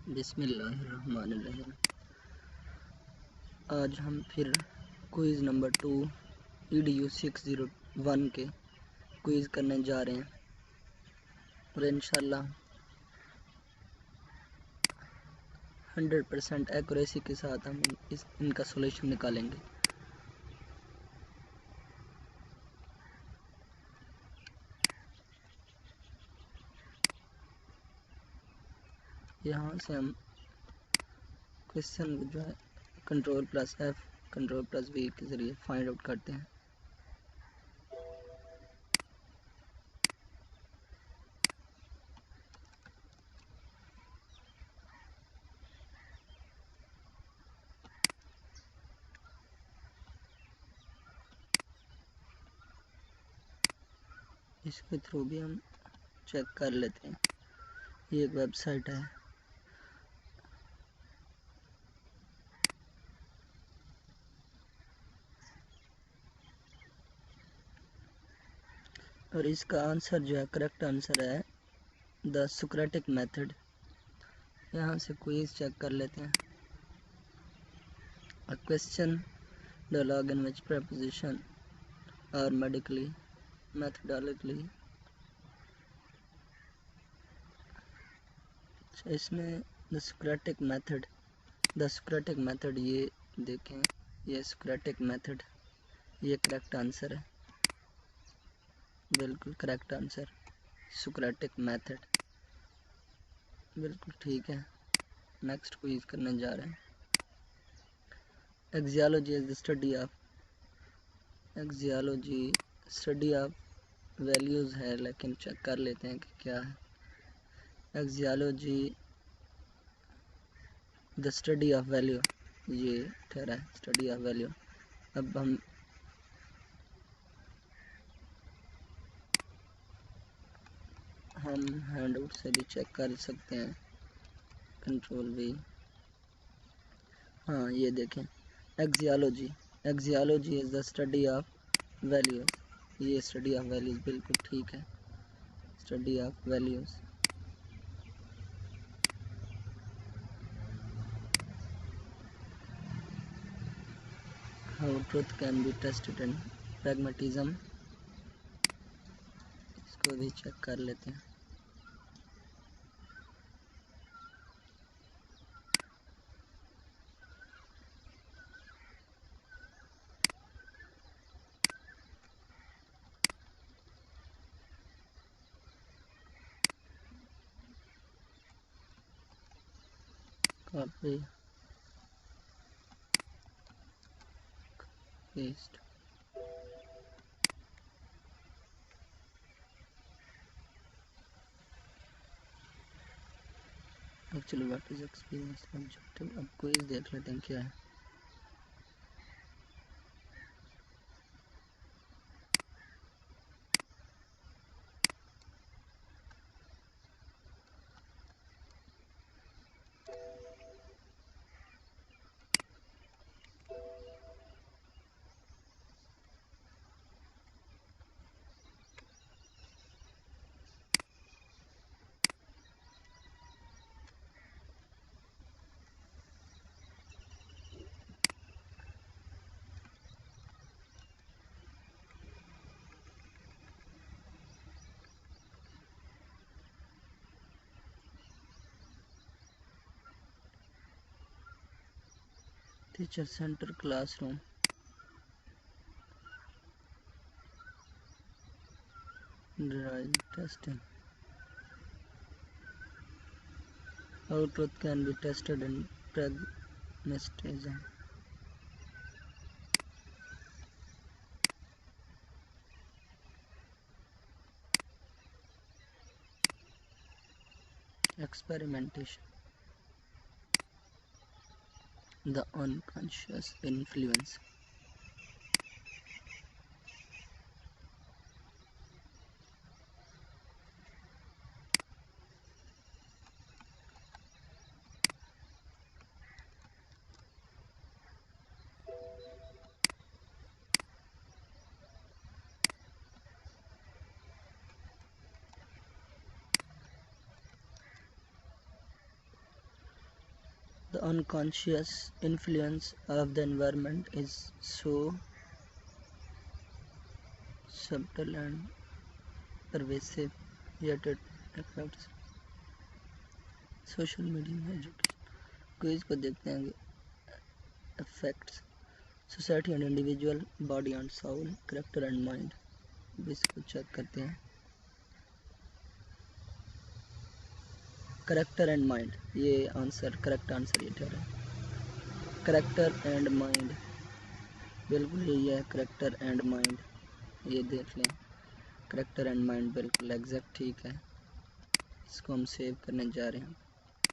बिस्मिल्लाहिर्रहमानिर्रहीम। आज हम फिर क्विज़ नंबर 2 EDU601 के क्विज़ करने जा रहे हैं और इंशाल्लाह 100% एक्यूरेसी के साथ हम इनका सॉल्यूशन निकालेंगे। यहाँ से हम क्वेश्चन जो है Ctrl+F Ctrl+V के ज़रिए फाइंड आउट करते हैं। इसके थ्रू भी हम चेक कर लेते हैं। ये एक वेबसाइट है, और इसका आंसर जो है करेक्ट आंसर है द सोक्रेटिक मेथड। यहाँ से क्विज चेक कर लेते हैं। A question dialogue in which preposition are methodologically इसमें द सोक्रेटिक मेथड ये देखें, ये सोक्रेटिक मेथड ये करेक्ट आंसर है, बिल्कुल करेक्ट आंसर। सोक्रेटिक मेथड बिल्कुल ठीक है। नेक्स्ट क्विज करने जा रहे हैं। Axiology is the study of values है, लेकिन चेक कर लेते हैं कि क्या है। Axiology the study of value, ये ठहरा है स्टडी ऑफ वैल्यू। अब हम हैंडआउट से भी चेक कर सकते हैं। Ctrl+V। हाँ ये देखें, axiology is the study of values, ये स्टडी ऑफ वैल्यूज़ बिल्कुल ठीक है। Study of values. How truth can be tested in pragmatism, इसको भी चेक कर लेते हैं। Copy paste. Actually what is experience objective. अब क्विज देख लेते हैं क्या है। Teacher centre classroom, drive testing. How truth can be tested in pragmatism. Experimentation, the unconscious influence. The unconscious influence of the environment is so subtle and pervasive, yet it affects social media and education. Quiz को देखते हैं affects society and individual, body and soul, character and mind. इसको check करते हैं. Character and mind, ये answer correct answer ये ठहरा. Character and mind, बिल्कुल यही है. करेक्टर एंड माइंड, ये देख लें. करेक्टर एंड माइंड बिल्कुल एग्जैक्ट ठीक है. इसको हम सेव करने जा रहे हैं.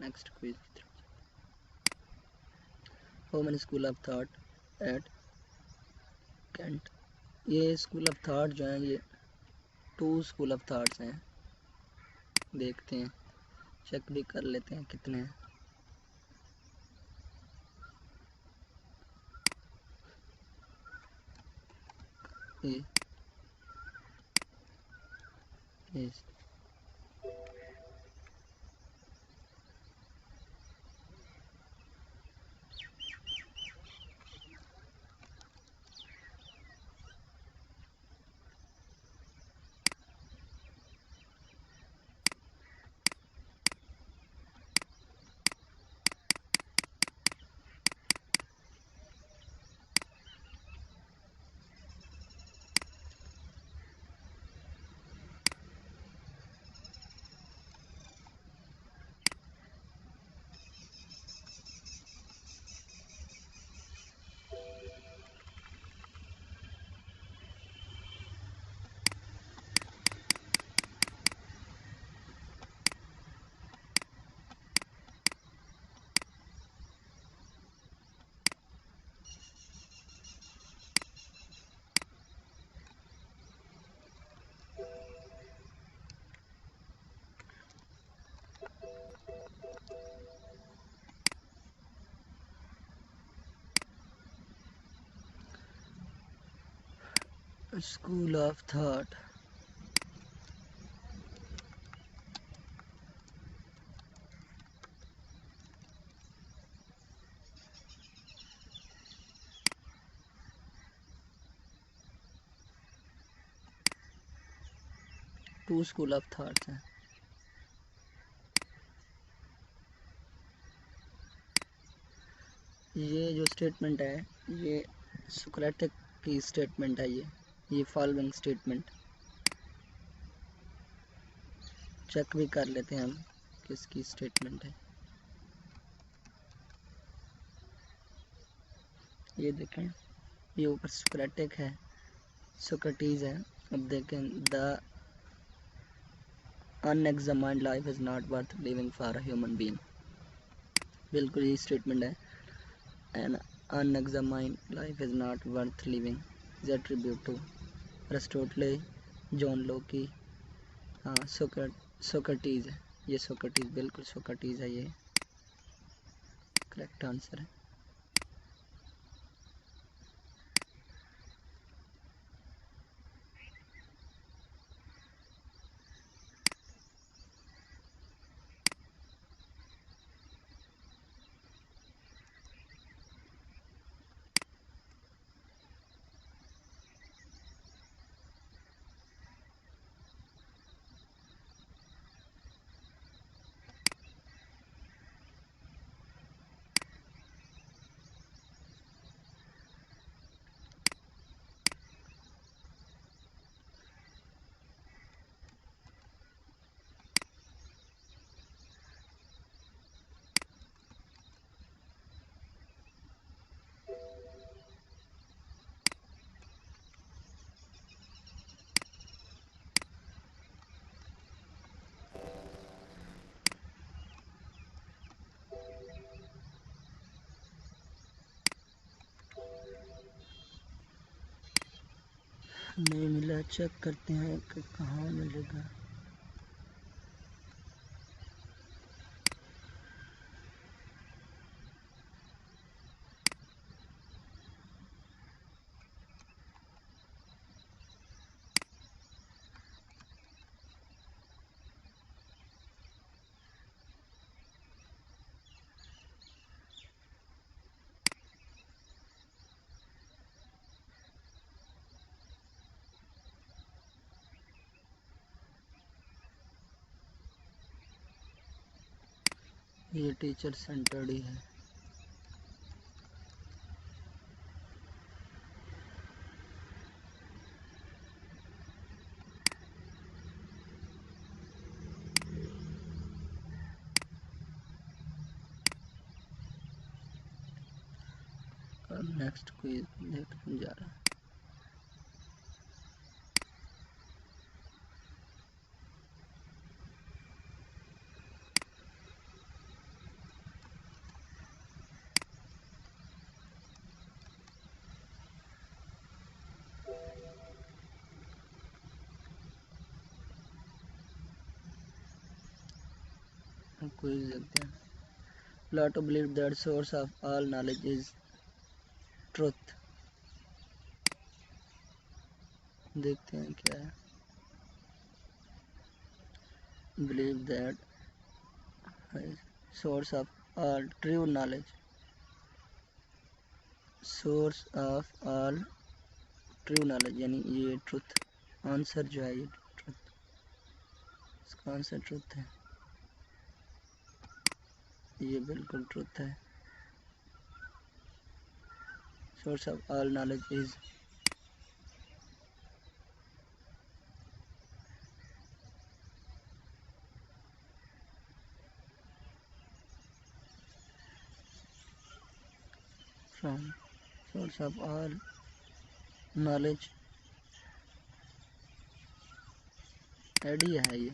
नेक्स्ट क्विज की तरफ. How many school of thought at Kant. ये स्कूल ऑफ थॉट जो है, ये 2 स्कूल ऑफ थॉट्स हैं. देखते हैं, चेक भी कर लेते हैं कितने हैं. ये school of thought. Two school of thoughts हैं. ये जो स्टेटमेंट है, ये सुक्रेटिक की स्टेटमेंट है. ये फॉलोइंग स्टेटमेंट चेक भी कर लेते हैं हम किसकी स्टेटमेंट है. ये देखें, ये ऊपर सुक्रेटिक है, सोक्रेटिस है. अब देखें, the unexamined life is not worth living for a human being. बिल्कुल ये स्टेटमेंट है. An unexamined life is not worth living is attribute to Aristotle, John Locke. हाँ, सोक्रेटिस है. ये सोक्रेटिस, बिल्कुल सोक्रेटिस है. ये करेक्ट आंसर है. नहीं मिला, चेक करते हैं कि कहाँ मिलेगा. ये टीचर सेंटर्ड ही है। अब नेक्स्ट क्विज देखने जा रहा है। क्विज देखते हैं। Plato believe that source of all knowledge is truth. देखते हैं क्या है। Believe that source of all true knowledge, source of all true knowledge यानी ये ट्रुथ। आंसर जो है ये ट्रुथ, इसका आंसर ट्रुथ है। ये बिल्कुल ट्रुथ है। Source of all knowledge is from source of all knowledge idea है ये,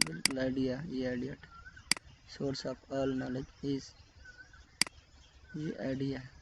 बिल्कुल आइडिया, ये idea. Source of all knowledge is, ये आइडिया है।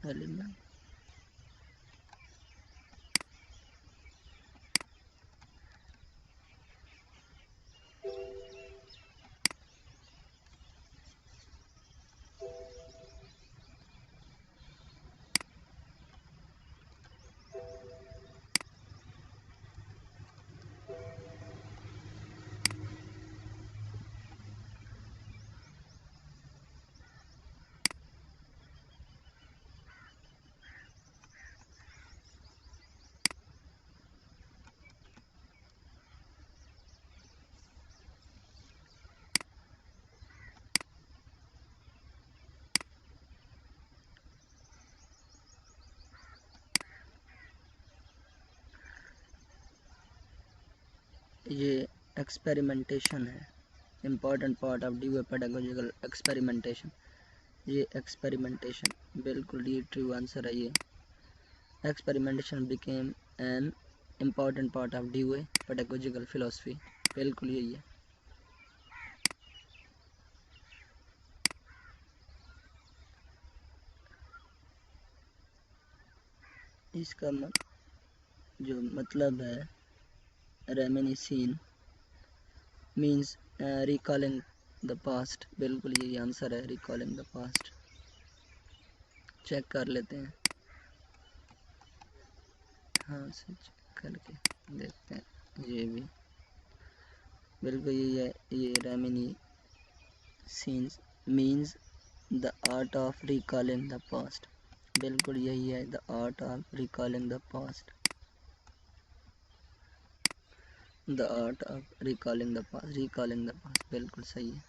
एलिमेंट ये एक्सपेरिमेंटेशन है। Important part of due pedagogical experimentation. ये एक्सपेरिमेंटेशन बिल्कुल ये ट्रू आंसर है। ये experimentation became an important part of due pedagogical philosophy. बिल्कुल यही है। इसका जो मतलब है रेमिनिसीन मीन्स रिकॉलिंग द पास्ट। बिल्कुल यही आंसर है, रिकॉलिंग द पास्ट। चेक कर लेते हैं, हाँ से चेक करके देखते हैं। ये भी बिल्कुल यही है। ये reminiscence means the art of recalling the past. बिल्कुल यही है, the art of recalling the past. The art of recalling the past, recalling the past बिल्कुल सही है।